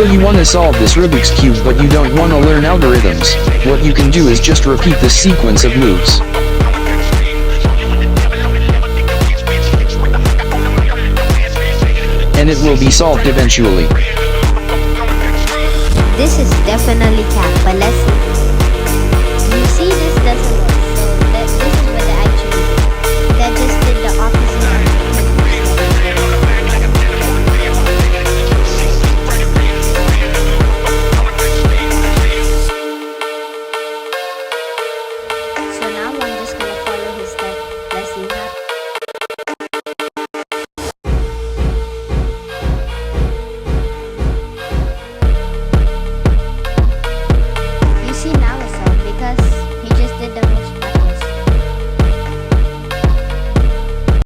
You want to solve this Rubik's Cube but you don't want to learn algorithms. What you can do is just repeat this sequence of moves. And it will be solved eventually. This is definitely capitalism. You see